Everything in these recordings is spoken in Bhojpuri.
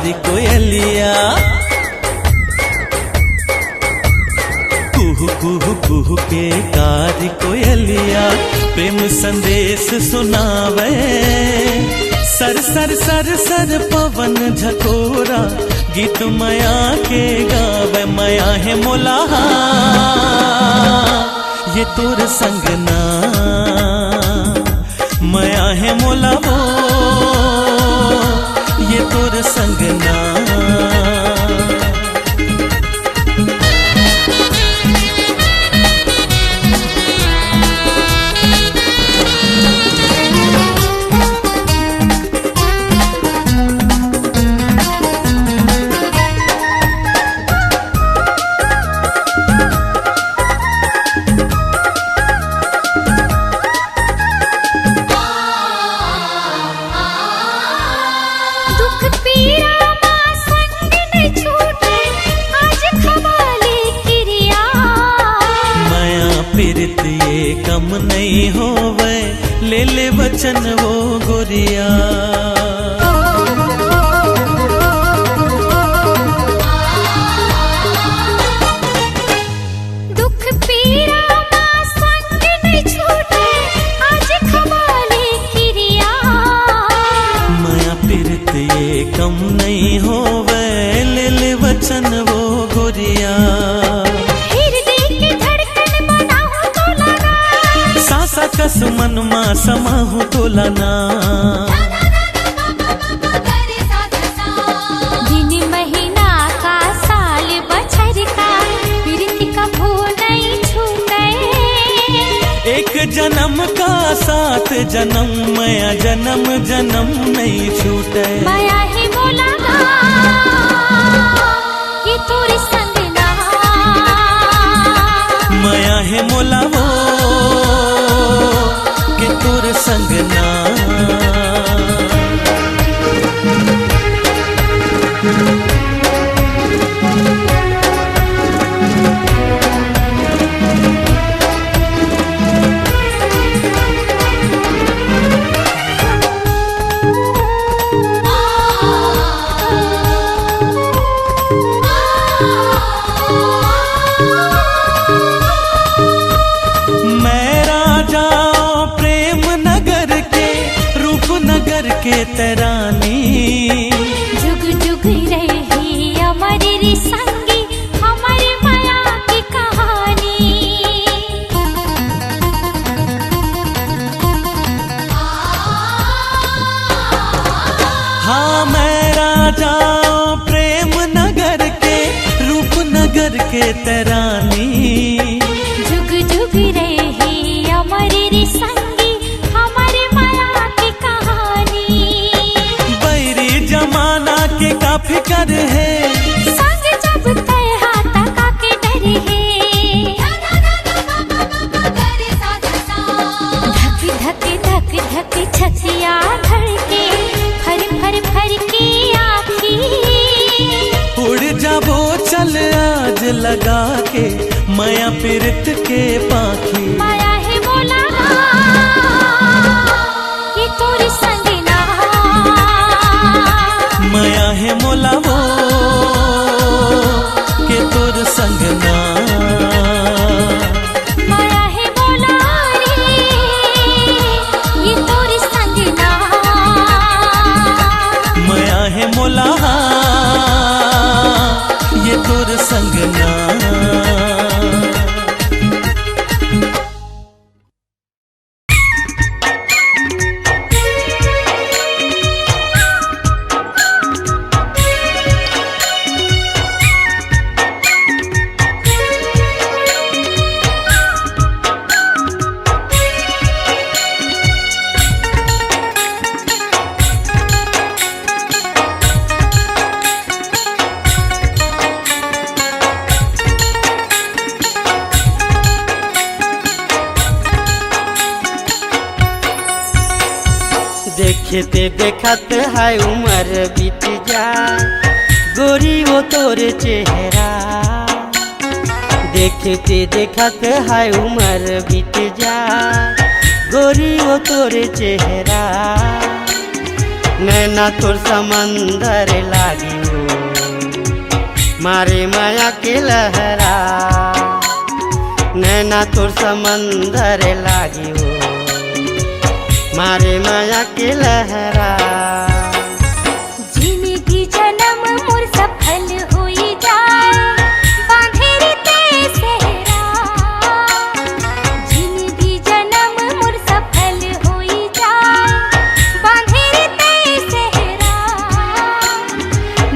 कारी कोयलिया कुहू कुहू कुहू के कारी कोयलिया प्रेम संदेश सुनावे। सर सर सर सर पवन झकोरा गीत माया के गावे। माया है मोला ये तोर संगना, माया है मोला वो ये तोर संगना। कम नहीं होवे ले ले वचन वो गोरिया। दुख पीड़ा मां संग नहीं छूटे आज खवाले किरिया। माया पीरत ये कम नहीं होवे ले ले वचन वो गोरिया। कस मन मा समाहु तोलना दिन महीना का साल बछर का प्रीति का भू नहीं छूटे। एक जन्म का साथ जन्म माया जन्म जन्म नहीं छूटे। माया है मोला ये तोरे संगना, माया है मोला वो के तोर संगना। के तरानी जुग जुग रही हमारी संगी हमारी माया की कहानी। हाँ मैं राजा प्रेम नगर के रूप नगर के तरानी। जुग जुग रही हमारी संगी का फिकर है संग जब तय हाथ का के डर है। धक धक धक धक छतिया धड़के भर भर भर के आँखी। उड़ जाबो चल आज लगा के माया पीरत के पाखी। माया है मोला ये तोरी संगना, माया है मोला वो के तोर संगना। माया है मोला रे ये तोरी संगना, माया है मोला ये तोर संगना। देखते देखत है उम्र बीत जा गोरी वो तोर चेहरा। देखते देखत है उम्र बीत जा गोरी वो तोर चेहरा। नैना तोर समंदर लागी हो मारे माया के लहरा। नैना तोर समंदर लागी हो मारे माया के लहरा। जिंदगी जन्म मोर सफल होई जाए बांधेर ते सेहरा। जिंदगी जन्म मोर सफल होई जाए बांधेर ते सेहरा।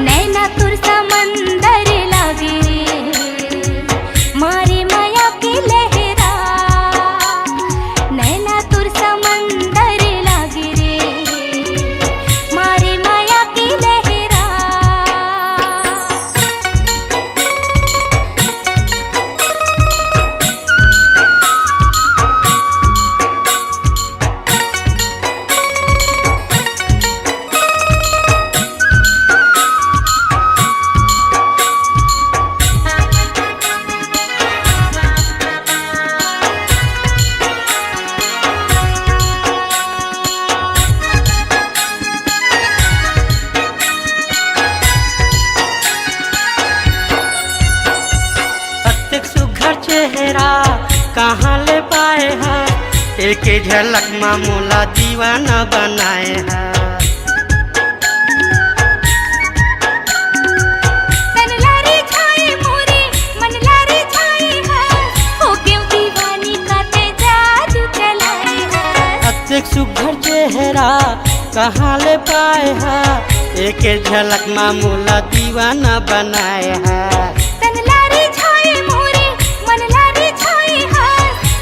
नैना तोर समंदर लागे मारे माया के लहरा। नैना तोर समंदर लागे मारे माया की लहरा। अत्यक सुघर चेहरा कहाँ ले पाए हैं, एक झलक मामूला दीवाना बनाए हैं। तन लारे छाए मोरे मन लारे छाए है हो क्यों दीवानी का ते जादू चलाए है। अत्यक सुघर चेहरा कहाँ ले पाए हैं, एक झलक मामूला दीवाना बनाए हैं। तन लारे छाए मोरे मन लारे छाए है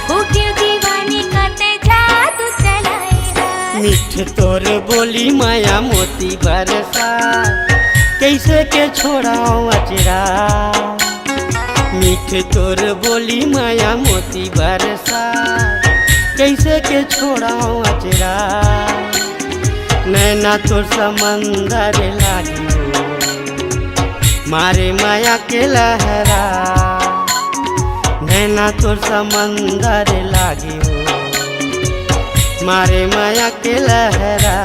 हो क्यों दीवानी का ते जादू चलाए है। मीठ तोर बोली माया मोती बरसा, कैसे के छोड़ाओ अचरा। मीठ तोर बोली माया मोती बरसा, कैसे के छोड़ाओ अचरा। नैना तोर समंदर लागी हो मारे माया के लहरा। नैना तोर समंदर लागी हो मारे माया के लहरा।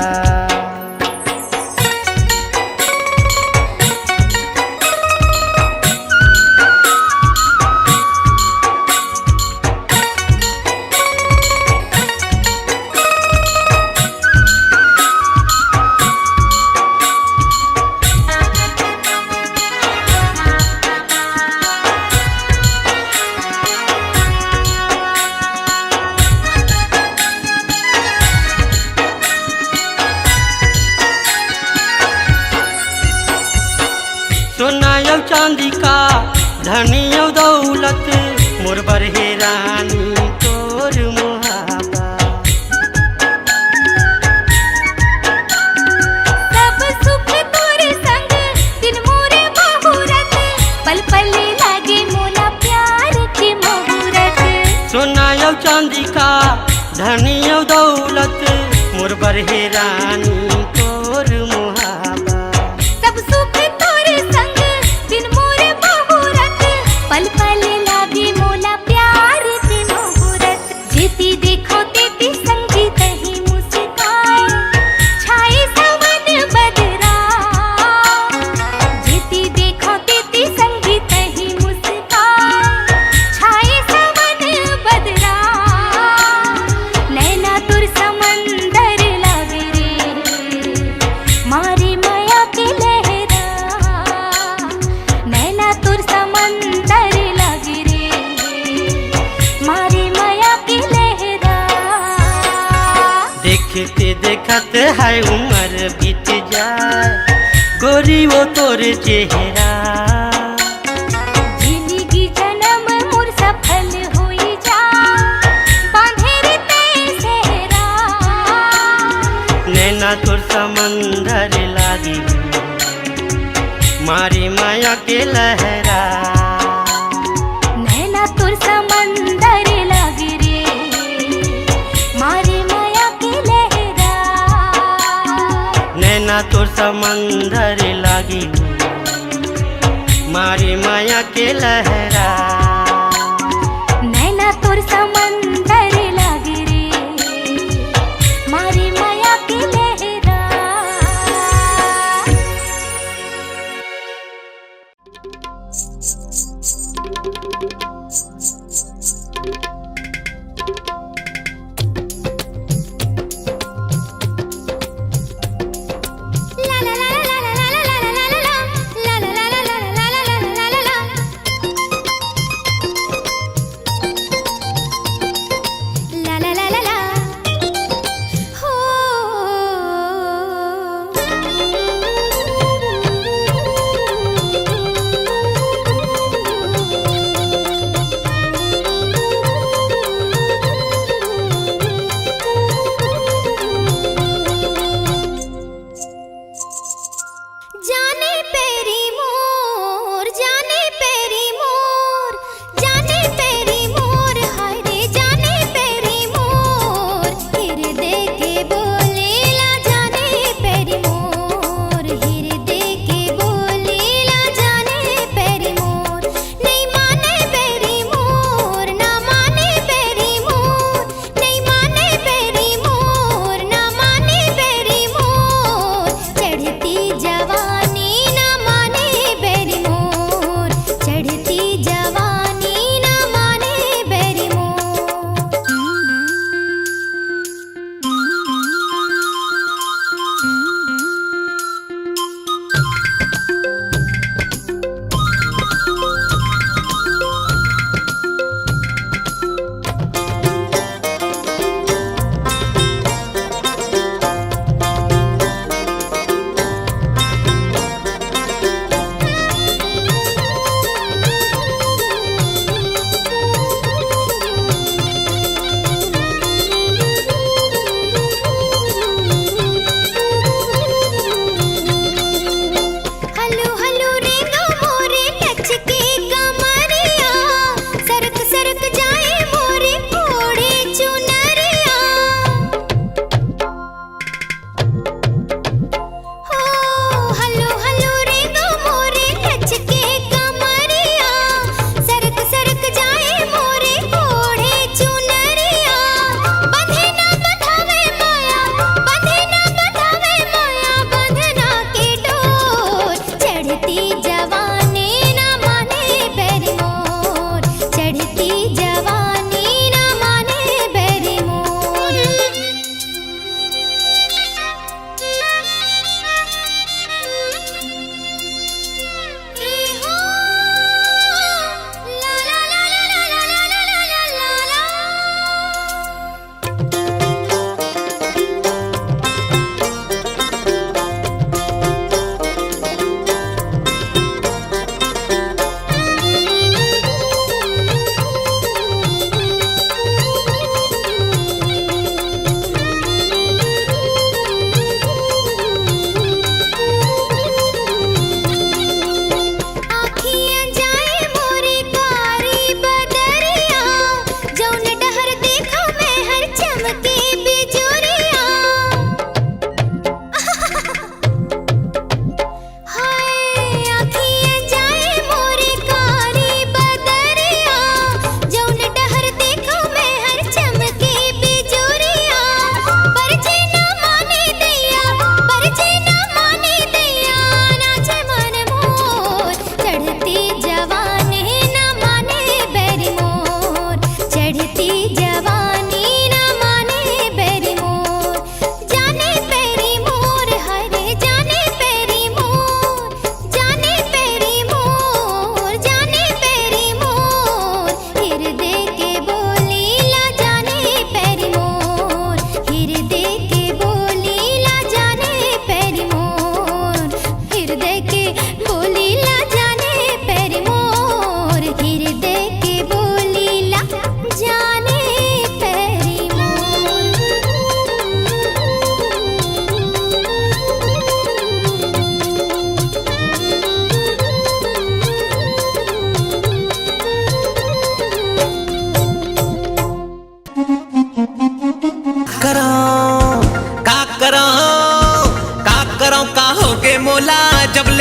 सोनायो चांदी का धनियो दौलत मोर बरहे रानी तोर मुहाबा। सब सुख तोरे संग दिन मोरे बहुरत पल पल लागे मोला प्यार के मुहूर्त। सोनायो चांदी का धनियो दौलत मोर बरहे रानी तोर मुहाबा। सब सुख तोरे संग दिन मोरे बहुरत पल पल लागे मोला प्यार के मुहूर्त। जेती देखो तेती संगीत ही मुस्काए छाए सावन बदरा। जेती देखो तेती संगीत ही मुस्काए छाए सावन बदरा। नैना तुर समंदर लागे मारे माया के लहरा। नैना तुर समंदर लागे मारे माया के लहरा। देखते देखते है उम्र बीत जाए गोरी वो तोर चेहरा। जिंदगी जन्म मोर सफल होई जा बांधेर ते सेहरा। नैना तोर समंदर लागी मारी माया के लहरा। नैना तुर समंदर लागे मारे माया के लहरा। नैना तोर समंदर लागी मारी माया के लहरा। नैना तुर समंदर लागे मारे माया के लहरा।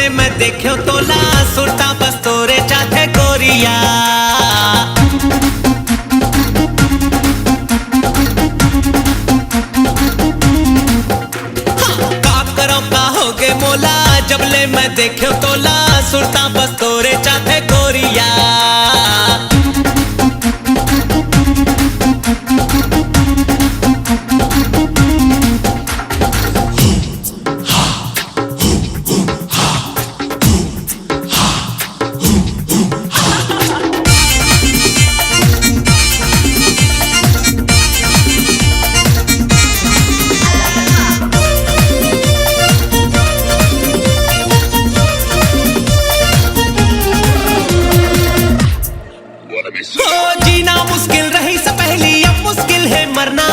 ले मैं देखो तोला सुरता बस तोरे चाथे गोरिया। का करो का होगे मोला जब ले मैं देखो तोला सुरता बस तोरे चाथे गोरिया। जीना मुश्किल रही से पहली अब मुश्किल है मरना।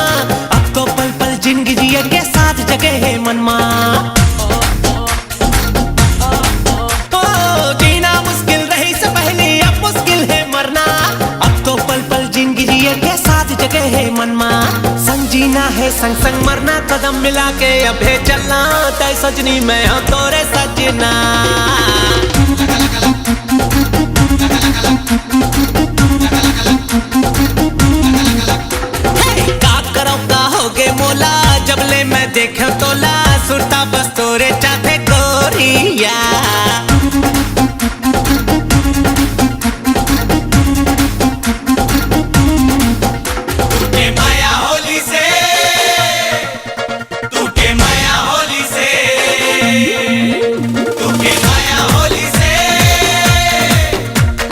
अब तो पल पल जिंदगी जिए के साथ जगे है मनमा। जीना मुश्किल रही से पहली अब मुश्किल है मरना। अब तो पल पल जिंदगी जिए के साथ जगे है मनमा। संग जीना है संग संग मरना कदम मिला के अब है चलना। तय सजनी मैं हूँ तोरे सजना। मोला जब ले मैं देखो तोला सुरता बस तोरे चाथे गोरिया। तू के माया होली से, तू के माया होली से, तू के माया होली से,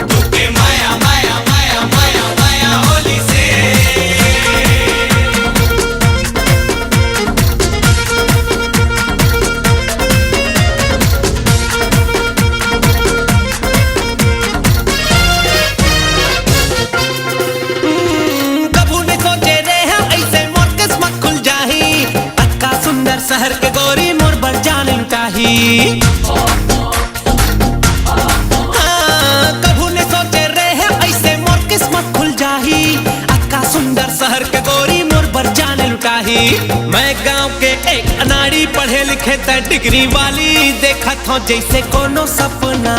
तू के माया माया माया माया माया होली से। शहर के गोरी मोर बढ़ जाने लुटाही। कभू ने सोचे रहे ऐसे मोर किस्मत खुल जाही। अक्का सुंदर शहर के गोरी मोर बढ़ जाने लुटाही। मैं गांव के एक अनाड़ी पढ़े लिखे त डिग्री वाली देखत हूँ जैसे कोनो सपना।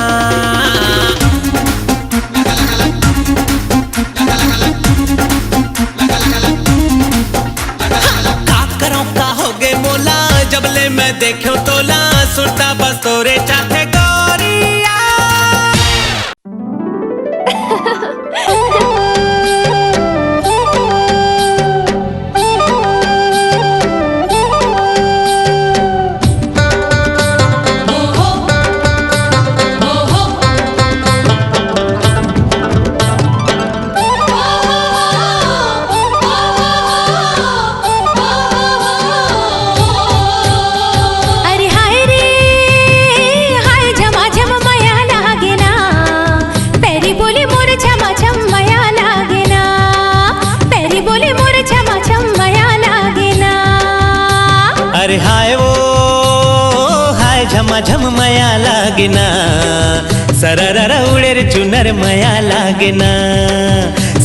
जब ले मैं देखो तोला सुरता बस तोरे चाथे गोरिया। अरे हाय वो हाय झमाझम मया लागेना। सरररा उड़े रे चुनर मया लागेना।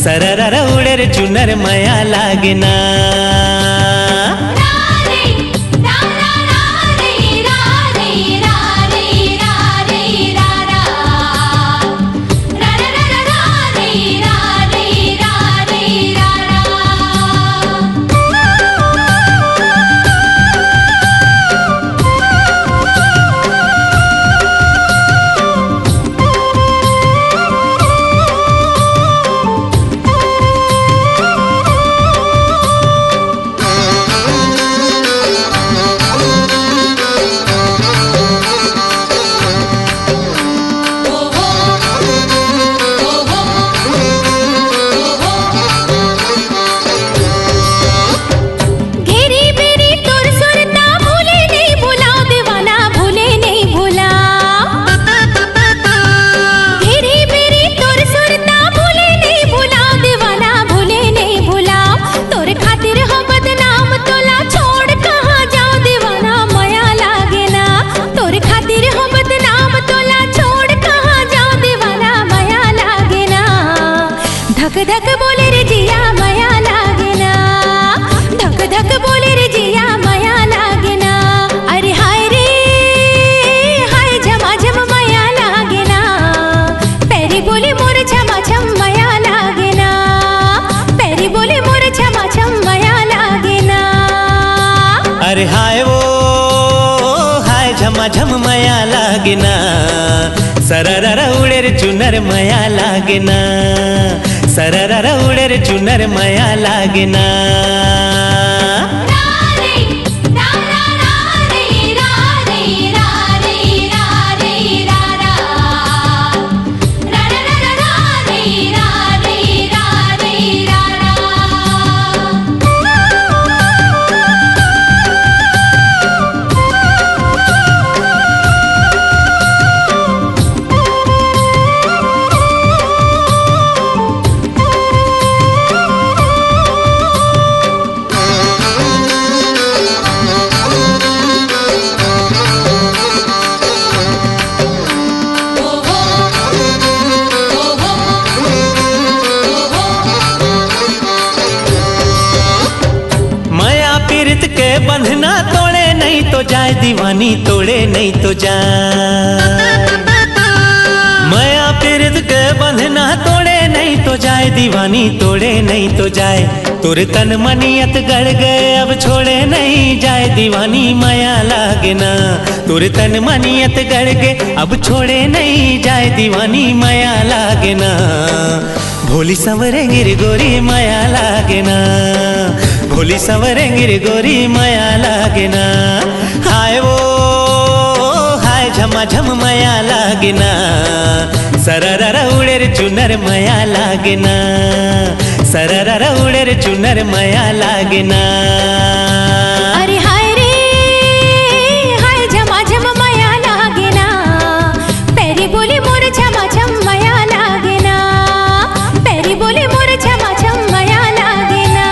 सरररा उड़े रे चुनर मया लागेना। अरे हाय वो हाय झमाझम मया लागेना सररर उड़े रे चुनर मया लागेना सररर उड़े रे चुनर मया लागेना बंधना तोड़े नहीं तो जाए दीवानी तोड़े नहीं तो जाए माया पीरित के बंधना तोड़े नहीं तो जाए दीवानी तोड़े नहीं तो जाए तुर तन मनियत गड़ गए अब छोड़े नहीं जाए दीवानी माया लागेना तुर तन मनियत गड़ गए अब छोड़े नहीं जाए दीवानी माया लागेना भोली संवरे गिर गोरी माया लागेना भोली संवरे गिर गोरी माया लागेना हाय वो हाय झमाझम माया लागेना सररर उड़े रे चुनर माया लागेना सररर उड़े रे चुनर माया लागेना अरे हाय रे हाय झमाझम माया लागेना पैरी बोली मोर झमाझम माया लागेना पैरी बोली मोर झमाझम माया लागेना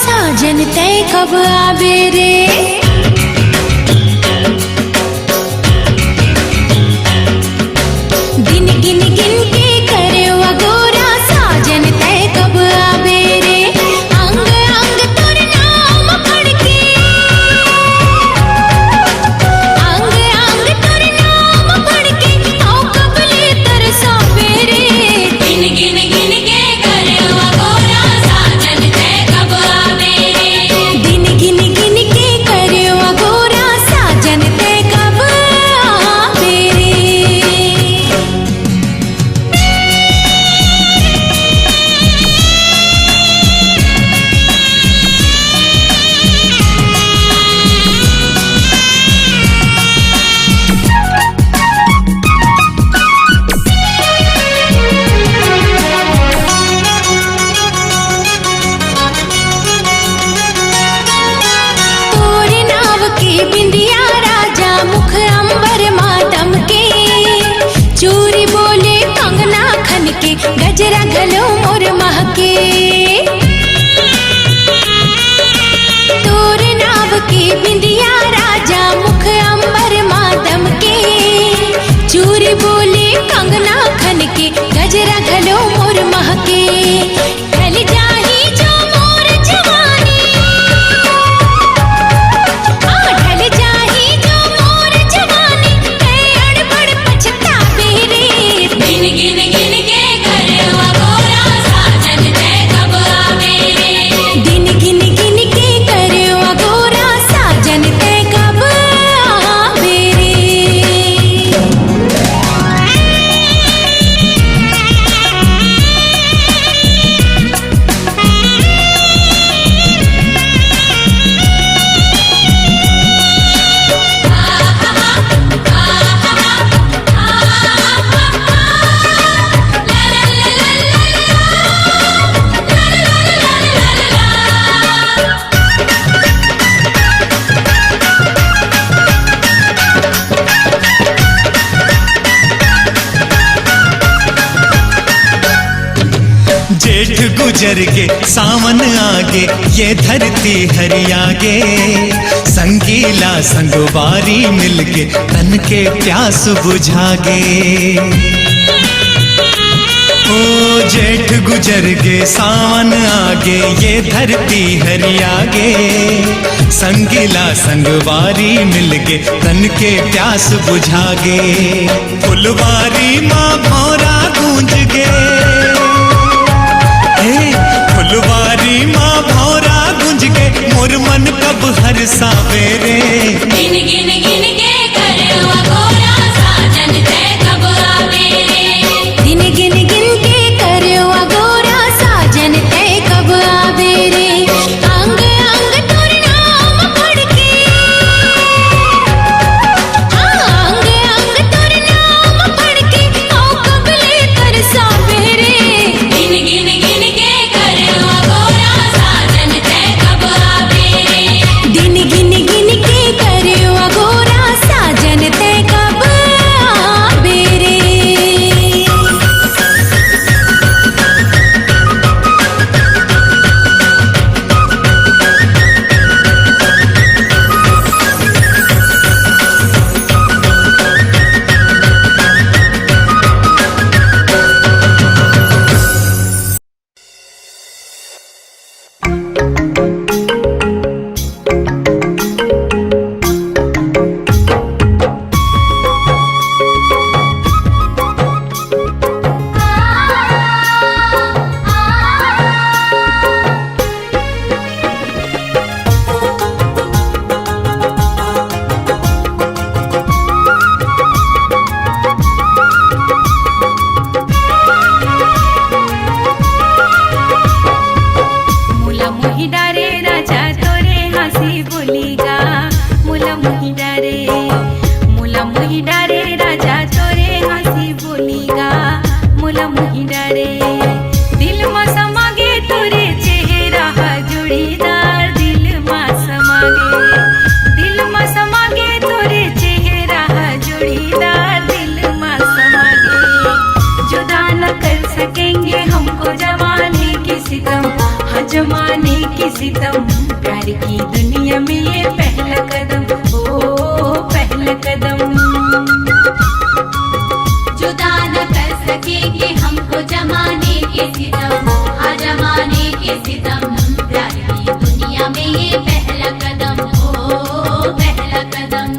साजन तय कब आवे रे दिन गिन गिन के करे गोरा साजन तय कब आवे रे अंग अंग तोर नाम पढ़ के अंग अंग तोर नाम पढ़ के आओ कबले तरसावे रे दिन गिन गिन के करे गोरा साजन तय कब आवे रे दिन गिन गिन के करे गोरा साजन तय कब आवे रे तोरे नाव की बिंदिया राजा मुख अंबर मातम के चूरी बोले कंगना खन के गजरा गलो मोर महके तोरे नाव की बिंदिया राजा मुख अंबर मातम के चूरी बोले कंगना खन के गजरा गलो मोर महके ढल जाही जो मोर जवानी ढल जाही जो मोर जवानी अड़बड़ पछतावे रे दिन गिन गिन के करे गोरा गुजर के सावन आगे, ये धरती हरियागे। संगीला संगवारी मिलके तन के प्यास बुझागे। ओ जेठ गुजर के सावन आगे, ये धरती हरियागे। संगीला संगवारी मिलके तन के प्यास बुझागे। फुलवारी माँ भौरा गूंज गे, फुलवारी माँ भौरा गुंज के मोर मन कब हर सावेरे। गिन गिन गिन के करवा गोरा साजन तै कब आवे रे। गिन गिन गिन के करवा गोरा साजन तै कब आवे रे। अंग अंग तोर नाम पढ़ के, अंग अंग तोर नाम पढ़ के ओ कबले तरसावे रे। गिन गिन गिन के करवा गोरा साजन तै कब आवे रे। गिन गिन गिन के करवा गोरा साजन तै कब आवे रे। मुला मोही डारे राजा तोरे हंसी बोलीगा। मुला मोही डारे, मुला मोही डारे राजा तोरे हंसी बोलीगा। मुला मोही डारे दिल मा समागे तोरे चेहरा जोड़ीदार। दिल मा समागे, दिल मा समागे तोरे चेहरा जोड़ीदार। दिल मा समागे जुदा न कर सकेंगे हमको जमाने की सितम, हाँ जमाने की सितम। प्यार की दुनिया में ये पहला कदम, ओ पहला कदम। जुदा न कर सकेंगे हमको जमाने के सितम, हाँ जमाने के सितम। प्यार की दुनिया में ये पहला कदम, ओ पहला कदम।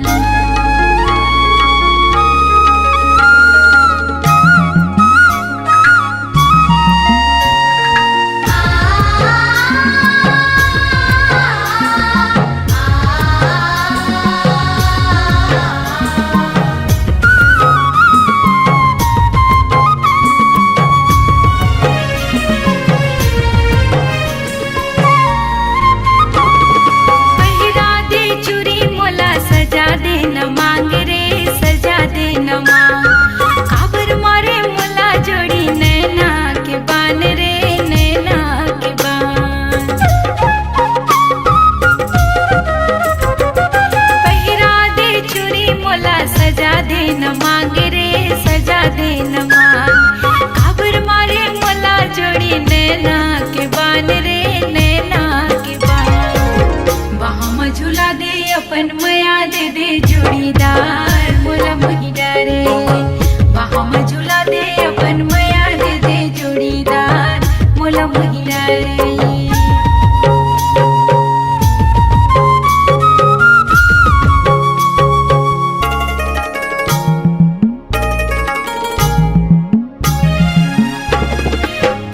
पहिरा दे चूड़ी मोला सजा दे न मांग रे, सजा दे न मांग। काबर मारे मोला जोड़ी नैना के बान रे, नैना के बान। पहिरा दे चूड़ी मोला सजा दे न मांग रे, सजा दे न मांग। काबर मारे मोला जोड़ी नैना के बान रे, नैना के बान। बाहम झूला दे अपन मया दे दे जोड़ीदार। मोला मोही डारे बाहम झूला दे अपन मया दे दे जोड़ीदार। मोला मोही डारे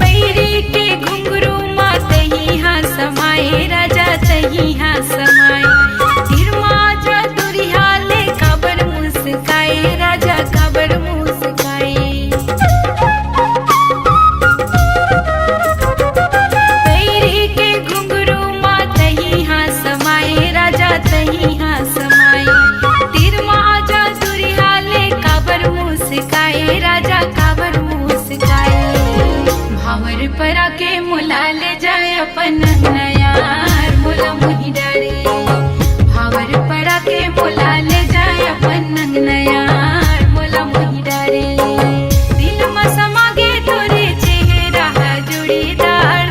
पैरी के घुंघरू मा तही हाँ समाए राजा, तही हाँ समाए। फिर माजा दुरिया ले काबर मुस्काए राजा, काबर मुस्काए। पैरी के घुंघरू मा तही हाँ समाए राजा, तही हाँ समाए। फिर माजा दुरिया ले काबर मुस्काए राजा, काबर मुस्काए। भावर परा के मुला ले जाए अपन नयार। मुला मोही डारे भावर परा के मुला ले जाए अपन नयार। मुला मोही डारे दिल मा समागे तोरे चेहरा जोड़ीदार।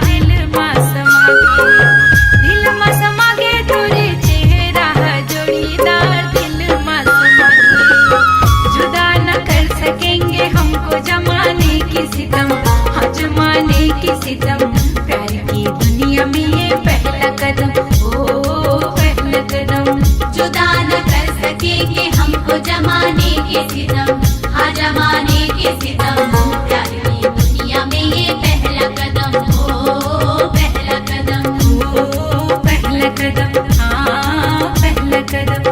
दुनिया में ये पहला कदम, ओ पहला कदम। जुदा न कर सकेंगे हमको जमाने के सितम, हाँ जमाने के सितम। प्यार की दुनिया में ये पहला कदम, ओ पहला कदम, ओ पहला कदम, हाँ पहला कदम।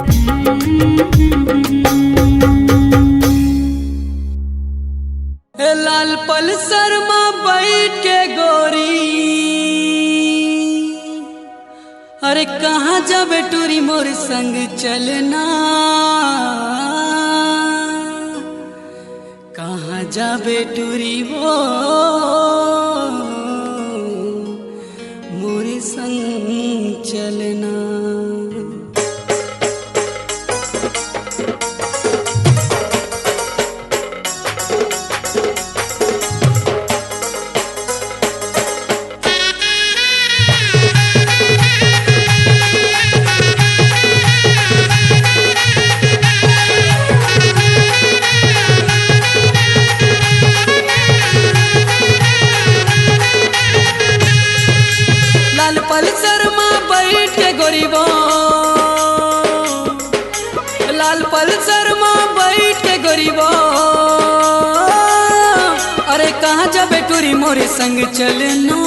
लाल पल्सर में बैठ के गोरी, अरे कहाँ जाबे टूरी मोर संग चलना, कहाँ जाबे टूरी वो मोर संग चलना। लाल पल्सर में बैठ के गोरीबो, लाल पल्सर में बैठ के गोरीबो, अरे कहाँ जाबे टूरी मोरे संग चलना।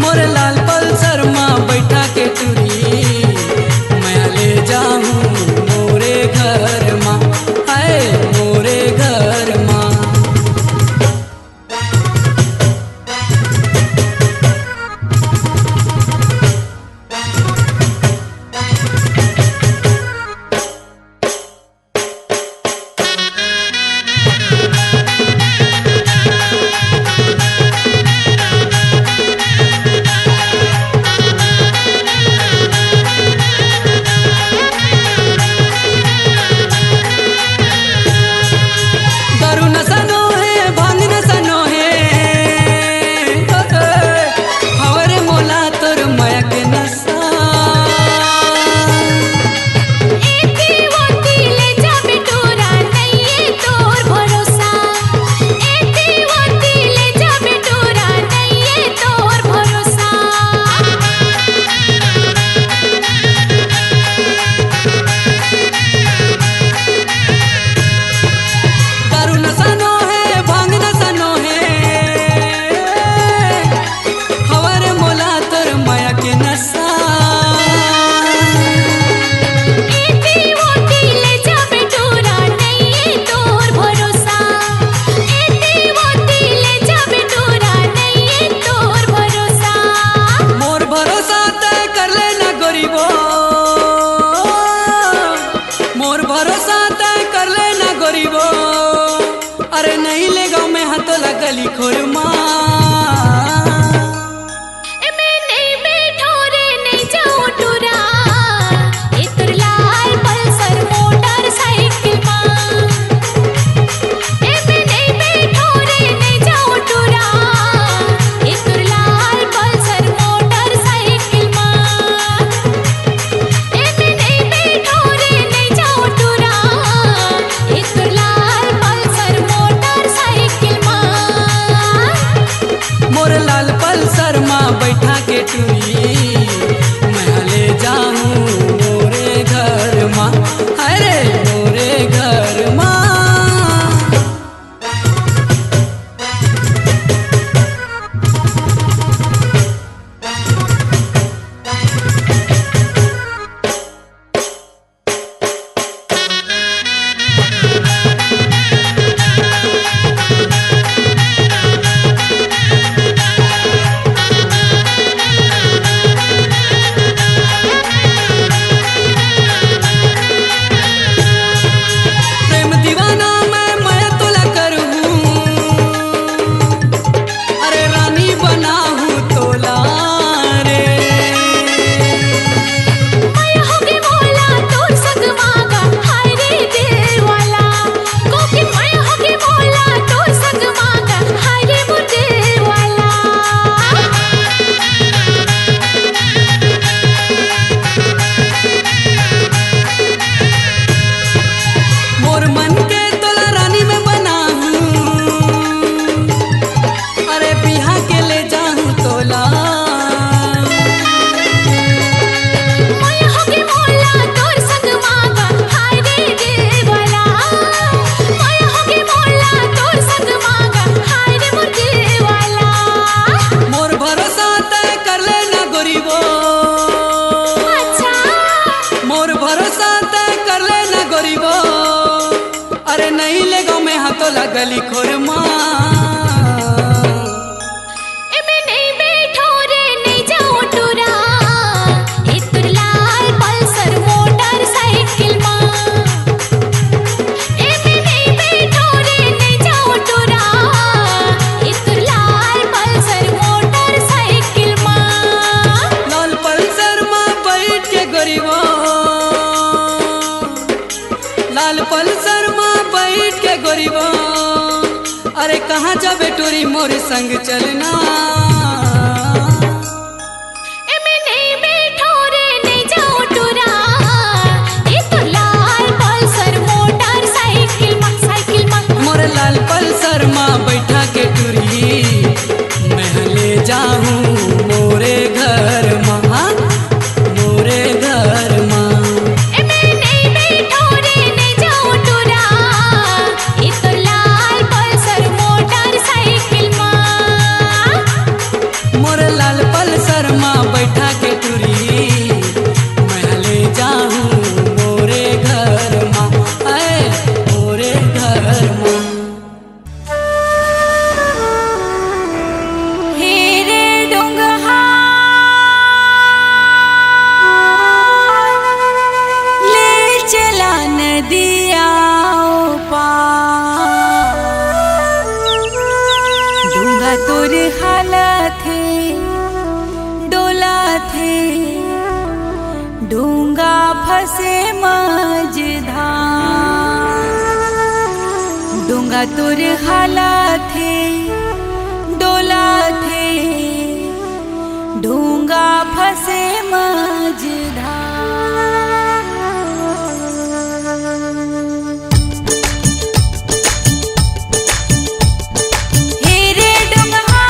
मोरे लाल पल्सर में बैठा के टूरी मैं ले जाऊं मोरे घर माँ, आए मोरे घर माँ। दारू नशा नो है, भांग नशा नो है, हमारे मोला तोर माया के नशा। दारू नशा नो है, भांग नशा नो है, हमारे मोला तोर माया के नशा। मोर भरोसा तय कर लेना गरीबो, मोर भरोसा तय कर लेना गरीबो, अरे नहीं लेगा मैं हाथों लगली खोरमा। मोर लाल पल्सर में बैठा के टूरी मैं ले जाऊं मोरे घर माँ, अरे मोरे घर माँ। गली खोरमा एमे नहीं बैठो रे नहीं जाओ टूरा ए तुर लाल पल्सर मोटरसाइकिल मां एमे नहीं बैठो रे नहीं जाओ टूरा ए तुर लाल पल्सर मोटरसाइकिल मां लाल पल्सर माँ बैठ के गरीबा लाल पल्सर माँ बैठ के गरीबा अरे कहाँ जाबे टोरी मोर संग चलना एमे नहीं बैठो रे नहीं जाओ टूरा ए तुर लाल पल्सर मोटरसाइकिल मां मोर लाल पल्सर माँ बैठा के टूरी मैं ले जाऊं मोरे घर माँ मोरे घर माँ एमे नहीं बैठो रे नहीं जाओ टूरा ए तुर लाल पल्सर मोटरसाइकिल मां मोर लाल पल्सर माँ बैठा के टूरी मैं ले जाऊं मोरे घर माँ मोरे घर माँ हेरे डोंगहा ले चला नदिया पार डोंगा तोर हालत है डोला थे डोंगा फंसे मझधार डोंगा तोर हालत है डोला थे डोंगा फंसे मझधार हेरे डोंगहा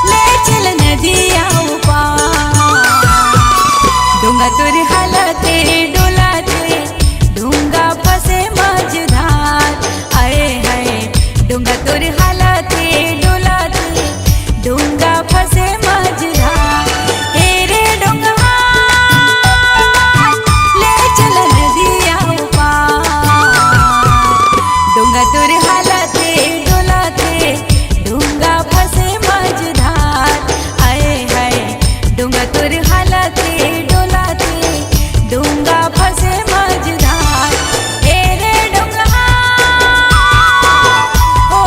ले चल नदिया पार डोंगा तोर हालत डोला थे डोंगा फंसे मझधार आए हाय डोंगा तोर हालत डोला थे डोंगा फंसे मझधार हेरे डोंगहा ले चल नदिया पार डोंगा तोर हालत डोला थे डोंगा फंसे मझधार आए हाय डोंगा तोर हालत डोला थे डोंगा फंसे मझधार हेरे डोंगहा हो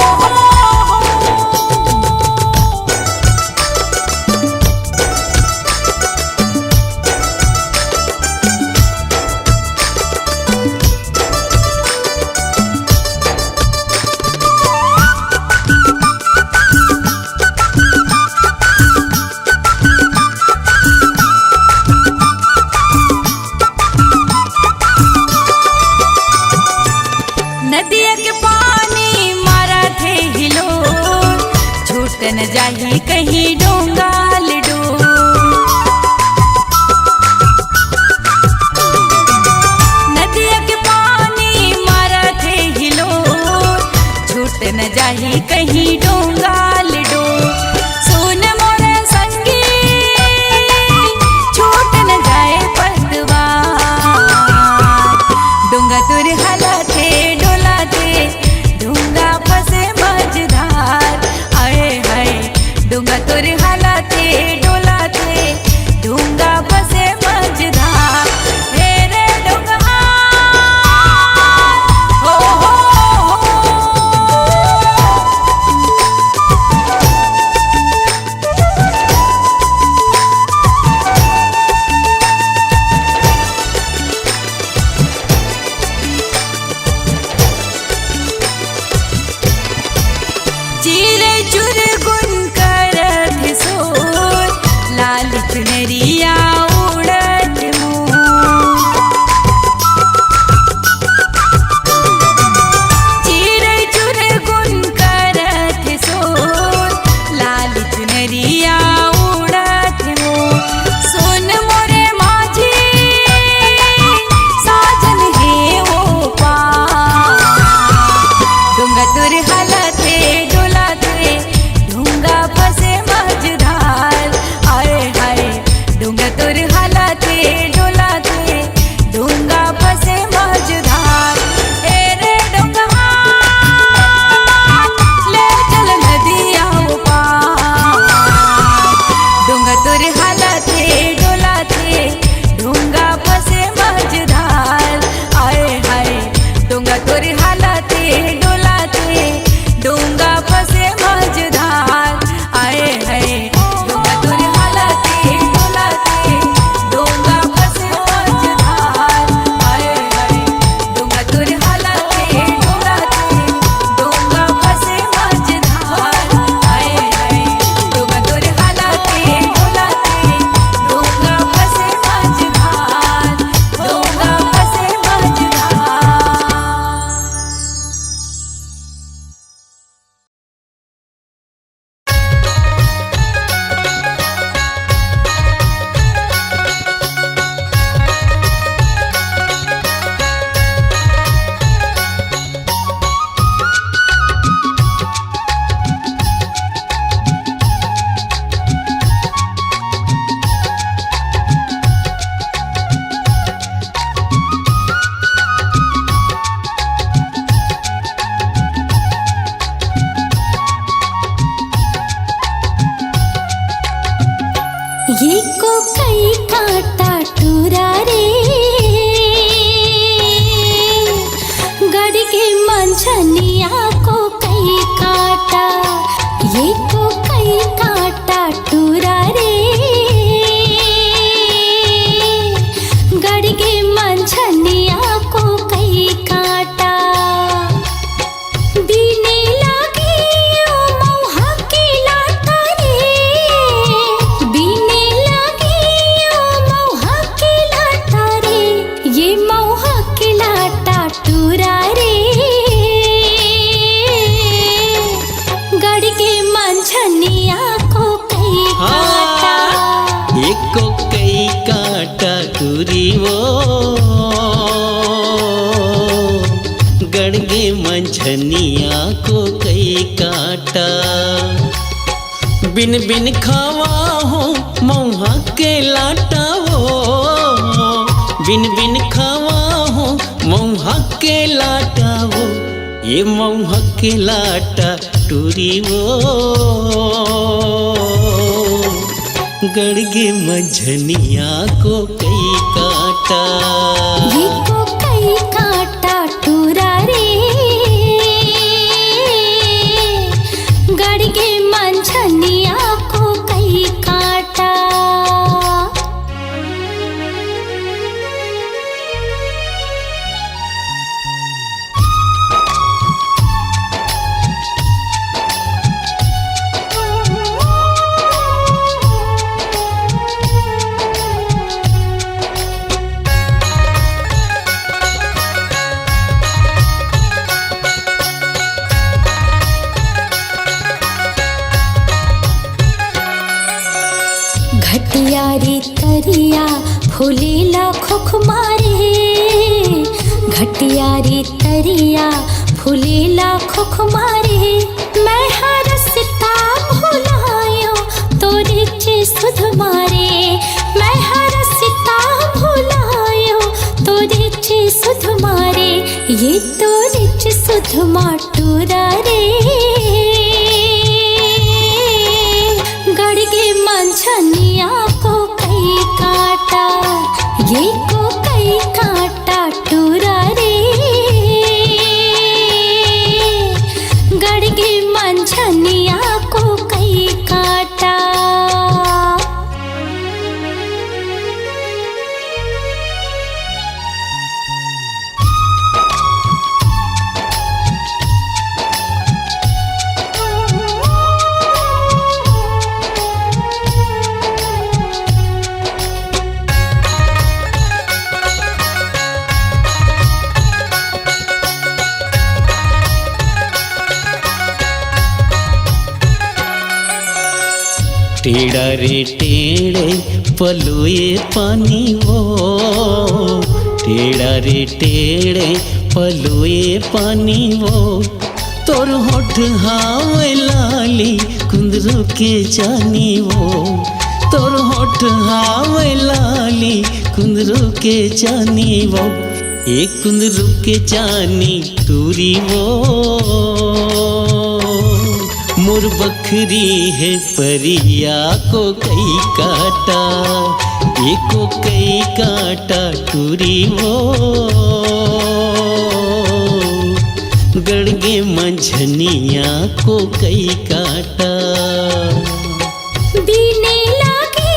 नदिया के पानी मारा थे हिलो छूट न जाही कहीं डोंगा लिडो नदिया के पानी मारा थे हिलो छूट न जाही कहीं डोंगा लिडो सुन मोरे संगी छूट न जाए पतवा डोंगा तोर हालत डोला थे डोंगा फंसे मझधार आए हाय डोंगा तोर हालत डोला थे डोंगा फंसे मझधार हेरे डोंगहा हो ये को कई काटा टूरा रे गड़ के मंझनिया को कई काटा ये को कई काटा टूरा रे गड़ के मंझनिया को कई काटा बीने लागे ओ मौहा के लाटा रे बीने लागे ओ मौहा के लाटा रे ये मौहा के लाटा टूरा रे गड़ के मंझनिया को कई काटा एक को कई काटा टूरी वो गड़गे मंझनिया को कई काटा बिन बिन खावा हो मौहा के लाटा वो बिन बिन खावा हो मौहा के लाटा वो ये मौहा के लाटा टूरी वो गड़गे मंझनिया को कई काटा ये को कई काटा टूरा रे गड़ के मंझनिया को कई काटा घटिया रे तरिया फूलेला खुख मारे घटिया रे तरिया फूलेला खुख मारे मैं हरसता भुलायो तोरे चे सुध मारे मैं हरसता भुलायो तोरे चे सुध मारे ये तोरे चे सुध माटूरा रे गड़ के मंझनिया को कई काटा ये को कई काटा टूरा रे गड़ के मंझनिया को कई काटा टेढ़ा रे टेढ़े पलोए पानी वो टेढ़ा रे टेढ़े पलोए पानी वो तोर होठ हावे लाली कुंदरू के जानी वो तोर होठ हावे लाली कुंदरू के जानी वो एक कुंदरू के जानी टूरी वो मोर बखरी है परिया को कई काटा एको कई काटा टूरी वो गड़गे मंझनिया को कई काटा बीने लागे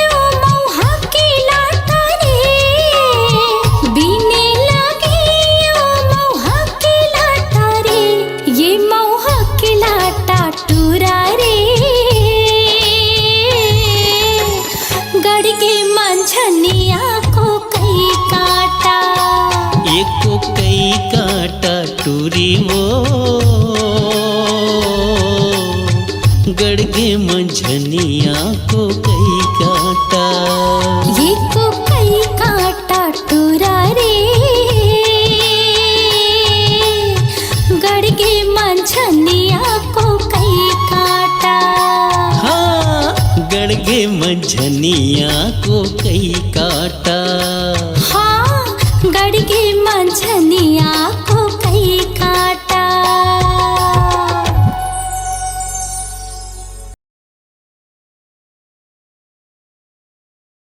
ओ मौहा के लाटा रे बीने लागे ओ मौहा के लाटा रे ये मौहा के लाटा टूरा रे गड़ के मंझनिया को कई काटा एको कई काटा टूरी वो गड़गे मंझनिया को कई काटा ये को कई काटा टूरा रे गड़ के मंझनिया को कई काटा हाँ गड़गे मंझनिया को कई काटा हाँ गड़ के मंझनिया